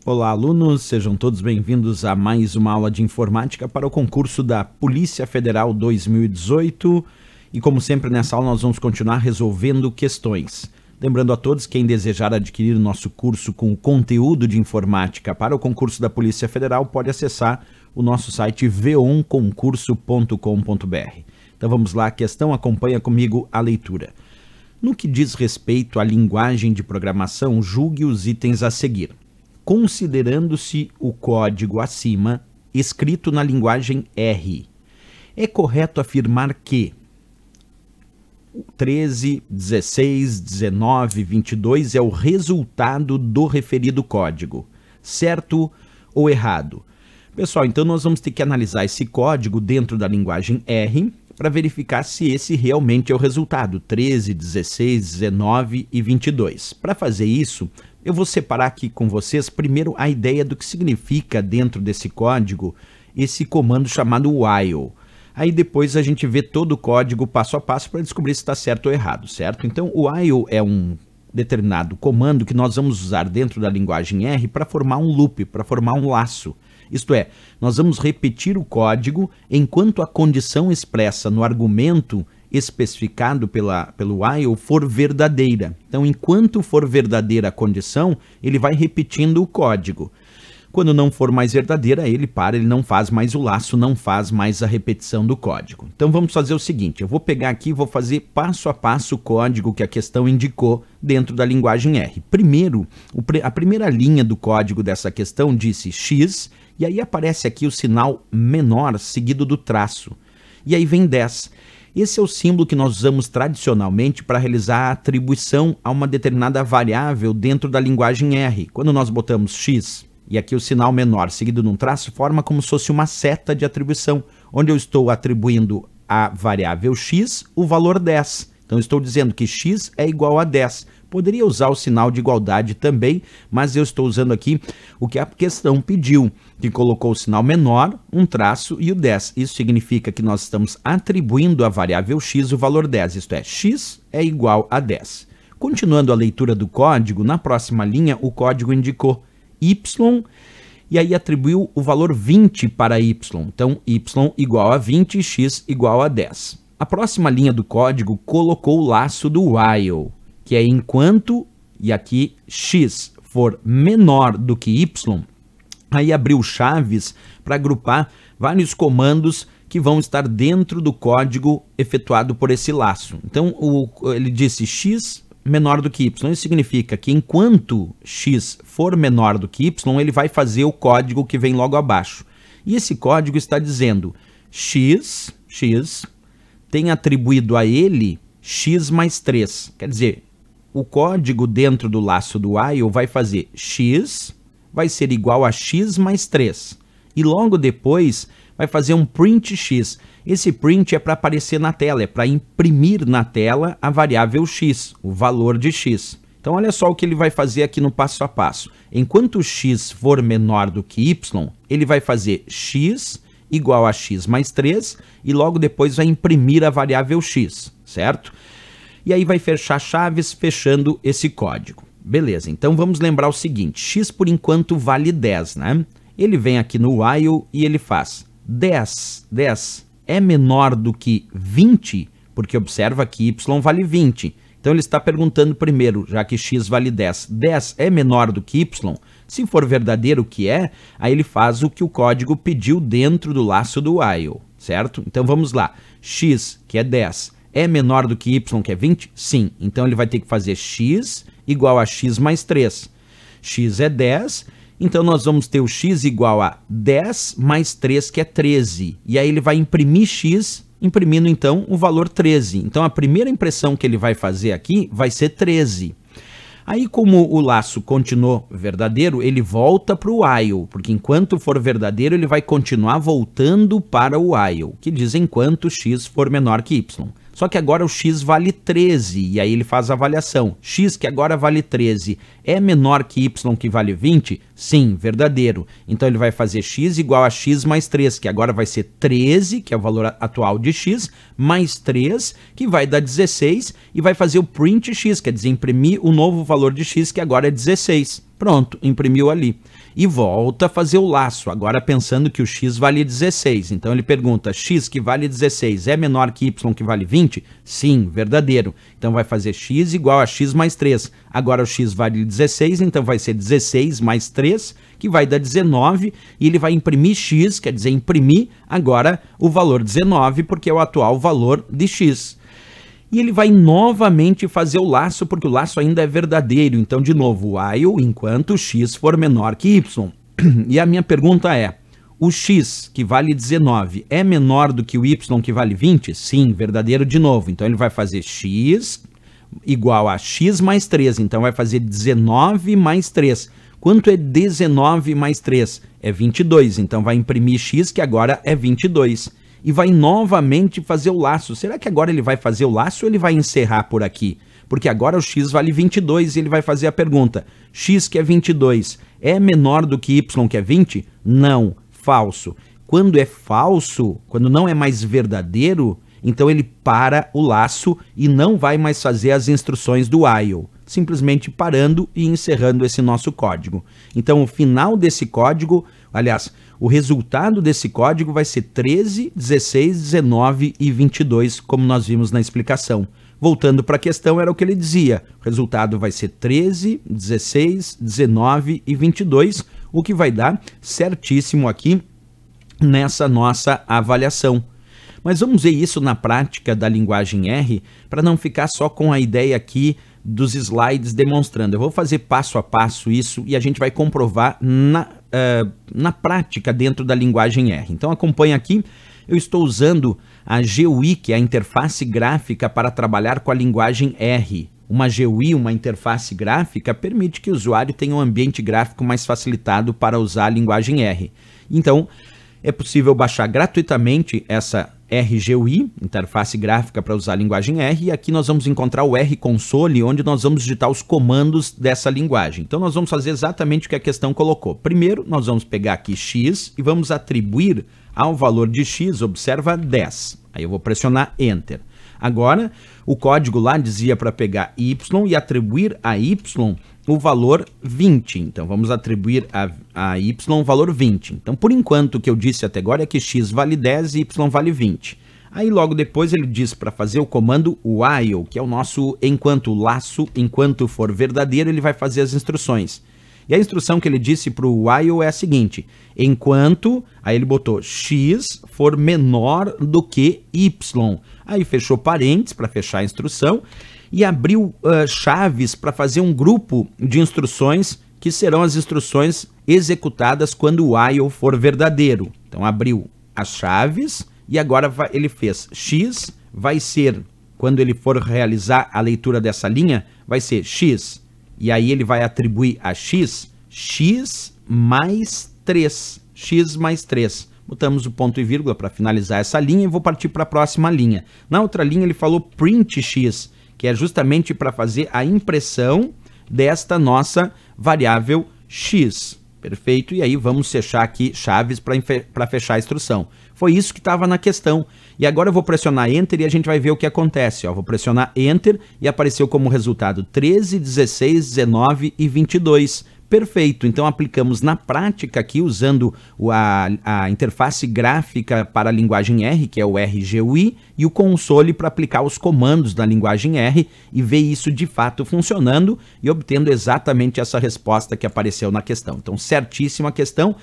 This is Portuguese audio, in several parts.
Olá, alunos, sejam todos bem-vindos a mais uma aula de informática para o concurso da Polícia Federal 2018. E como sempre nessa aula nós vamos continuar resolvendo questões. Lembrando a todos, quem desejar adquirir o nosso curso com conteúdo de informática para o concurso da Polícia Federal pode acessar o nosso site v1concurso.com.br. Então vamos lá, a questão, acompanha comigo a leitura. No que diz respeito à linguagem de programação, julgue os itens a seguir. Considerando-se o código acima, escrito na linguagem R, é correto afirmar que 13, 16, 19, 22 é o resultado do referido código, certo ou errado? Pessoal, então nós vamos ter que analisar esse código dentro da linguagem R para verificar se esse realmente é o resultado, 13, 16, 19 e 22. Para fazer isso, eu vou separar aqui com vocês primeiro a ideia do que significa dentro desse código esse comando chamado while. Aí depois a gente vê todo o código passo a passo para descobrir se está certo ou errado, certo? Então o while é um determinado comando que nós vamos usar dentro da linguagem R para formar um loop, para formar um laço. Isto é, nós vamos repetir o código enquanto a condição expressa no argumento especificado pelo while for verdadeira. Então, enquanto for verdadeira a condição, ele vai repetindo o código. Quando não for mais verdadeira, ele para, ele não faz mais o laço, não faz mais a repetição do código. Então, vamos fazer o seguinte, eu vou pegar aqui e vou fazer passo a passo o código que a questão indicou dentro da linguagem R. Primeiro, a primeira linha do código dessa questão disse X, e aí aparece aqui o sinal menor seguido do traço. E aí vem 10. Esse é o símbolo que nós usamos tradicionalmente para realizar a atribuição a uma determinada variável dentro da linguagem R. Quando nós botamos X, e aqui o sinal menor seguido de um traço, forma como se fosse uma seta de atribuição, onde eu estou atribuindo à variável X o valor 10. Então, estou dizendo que X é igual a 10. Poderia usar o sinal de igualdade também, mas eu estou usando aqui o que a questão pediu, que colocou o sinal menor, um traço e o 10. Isso significa que nós estamos atribuindo à variável X o valor 10, isto é, X é igual a 10. Continuando a leitura do código, na próxima linha o código indicou Y, e aí atribuiu o valor 20 para Y. Então, Y igual a 20 e X igual a 10. A próxima linha do código colocou o laço do while, que é enquanto, e aqui, X for menor do que Y, aí abriu chaves para agrupar vários comandos que vão estar dentro do código efetuado por esse laço. Então, ele disse X menor do que Y. Isso significa que enquanto X for menor do que Y, ele vai fazer o código que vem logo abaixo. E esse código está dizendo X tem atribuído a ele X mais 3. Quer dizer, o código dentro do laço do while vai fazer X vai ser igual a X mais 3. E logo depois vai fazer um print X. Esse print é para aparecer na tela, é para imprimir na tela a variável X, o valor de X. Então olha só o que ele vai fazer aqui no passo a passo. Enquanto X for menor do que Y, ele vai fazer X igual a X mais 3 e logo depois vai imprimir a variável X, certo? E aí vai fechar chaves fechando esse código. Beleza, então vamos lembrar o seguinte, X por enquanto vale 10, né? Ele vem aqui no while e ele faz 10 é menor do que 20, porque observa que Y vale 20. Então ele está perguntando primeiro, já que X vale 10, 10 é menor do que Y? Se for verdadeiro o que é, aí ele faz o que o código pediu dentro do laço do while, certo? Então vamos lá, X, que é 10, é menor do que Y, que é 20? Sim. Então ele vai ter que fazer X igual a X mais 3. X é 10, então nós vamos ter o X igual a 10 mais 3, que é 13. E aí ele vai imprimir X, imprimindo então o valor 13. Então a primeira impressão que ele vai fazer aqui vai ser 13. Aí, como o laço continuou verdadeiro, ele volta para o while, porque enquanto for verdadeiro, ele vai continuar voltando para o while, que diz enquanto X for menor que Y. Só que agora o X vale 13, e aí ele faz a avaliação. X, que agora vale 13, é menor que Y, que vale 20? Sim, verdadeiro. Então ele vai fazer X igual a X mais 3, que agora vai ser 13, que é o valor atual de X, mais 3, que vai dar 16, e vai fazer o print X, quer dizer, imprimir o novo valor de X, que agora é 16. Pronto, imprimiu ali. E volta a fazer o laço, agora pensando que o x vale 16. Então ele pergunta, x que vale 16 é menor que y que vale 20? Sim, verdadeiro. Então vai fazer x igual a x mais 3. Agora o x vale 16, então vai ser 16 mais 3, que vai dar 19, e ele vai imprimir x, quer dizer, imprimir agora o valor 19, porque é o atual valor de x. E ele vai novamente fazer o laço, porque o laço ainda é verdadeiro. Então, de novo, while enquanto x for menor que y. E a minha pergunta é, o x, que vale 19, é menor do que o y, que vale 20? Sim, verdadeiro de novo. Então, ele vai fazer x igual a x mais 3. Então, vai fazer 19 mais 3. Quanto é 19 mais 3? É 22. Então, vai imprimir x, que agora é 22. E vai novamente fazer o laço. Será que agora ele vai fazer o laço ou ele vai encerrar por aqui? Porque agora o x vale 22 e ele vai fazer a pergunta. X que é 22 é menor do que y que é 20? Não, falso. Quando é falso, quando não é mais verdadeiro, então ele para o laço e não vai mais fazer as instruções do while. Simplesmente parando e encerrando esse nosso código. Então o final desse código, aliás, o resultado desse código vai ser 13, 16, 19 e 22, como nós vimos na explicação. Voltando para a questão, era o que ele dizia. O resultado vai ser 13, 16, 19 e 22, o que vai dar certíssimo aqui nessa nossa avaliação. Mas vamos ver isso na prática da linguagem R, para não ficar só com a ideia aqui dos slides demonstrando. Eu vou fazer passo a passo isso e a gente vai comprovar na prática dentro da linguagem R. Então acompanha aqui, eu estou usando a GUI, que é a interface gráfica para trabalhar com a linguagem R. Uma GUI, uma interface gráfica, permite que o usuário tenha um ambiente gráfico mais facilitado para usar a linguagem R. Então, é possível baixar gratuitamente essa RGUI, interface gráfica para usar a linguagem R, e aqui nós vamos encontrar o R console, onde nós vamos digitar os comandos dessa linguagem. Então nós vamos fazer exatamente o que a questão colocou. Primeiro, nós vamos pegar aqui x e vamos atribuir ao valor de x, observa 10. Aí eu vou pressionar Enter. Agora, o código lá dizia para pegar y e atribuir a y o valor 20. Então, vamos atribuir a y o valor 20. Então, por enquanto, o que eu disse até agora é que x vale 10 e y vale 20. Aí, logo depois, ele diz para fazer o comando while, que é o nosso enquanto laço, enquanto for verdadeiro, ele vai fazer as instruções. E a instrução que ele disse para o while é a seguinte, enquanto, aí ele botou x for menor do que y. Aí fechou parênteses para fechar a instrução e abriu chaves para fazer um grupo de instruções que serão as instruções executadas quando o while for verdadeiro. Então abriu as chaves e agora ele fez x vai ser, quando ele for realizar a leitura dessa linha, vai ser x. E aí ele vai atribuir a x mais 3. X mais 3. Botamos o ponto e vírgula para finalizar essa linha e vou partir para a próxima linha. Na outra linha ele falou print x, que é justamente para fazer a impressão desta nossa variável x. Perfeito? E aí vamos fechar aqui chaves para fechar a instrução. Foi isso que estava na questão. E agora eu vou pressionar Enter e a gente vai ver o que acontece. Ó, vou pressionar Enter e apareceu como resultado 13, 16, 19 e 22. Perfeito. Então aplicamos na prática aqui usando a interface gráfica para a linguagem R, que é o RGUI, e o console para aplicar os comandos da linguagem R e ver isso de fato funcionando e obtendo exatamente essa resposta que apareceu na questão. Então, certíssima a questão,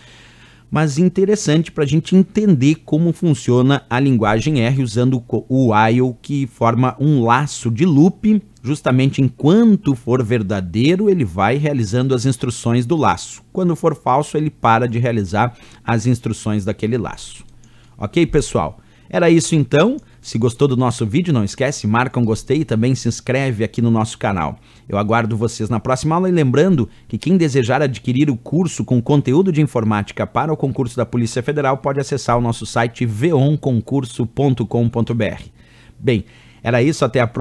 mas interessante para a gente entender como funciona a linguagem R usando o while, que forma um laço de loop. Justamente enquanto for verdadeiro, ele vai realizando as instruções do laço. Quando for falso, ele para de realizar as instruções daquele laço. Ok, pessoal? Era isso então. Se gostou do nosso vídeo, não esquece, marca um gostei e também se inscreve aqui no nosso canal. Eu aguardo vocês na próxima aula e lembrando que quem desejar adquirir o curso com conteúdo de informática para o concurso da Polícia Federal pode acessar o nosso site veonconcurso.com.br. Bem, era isso, até a próxima.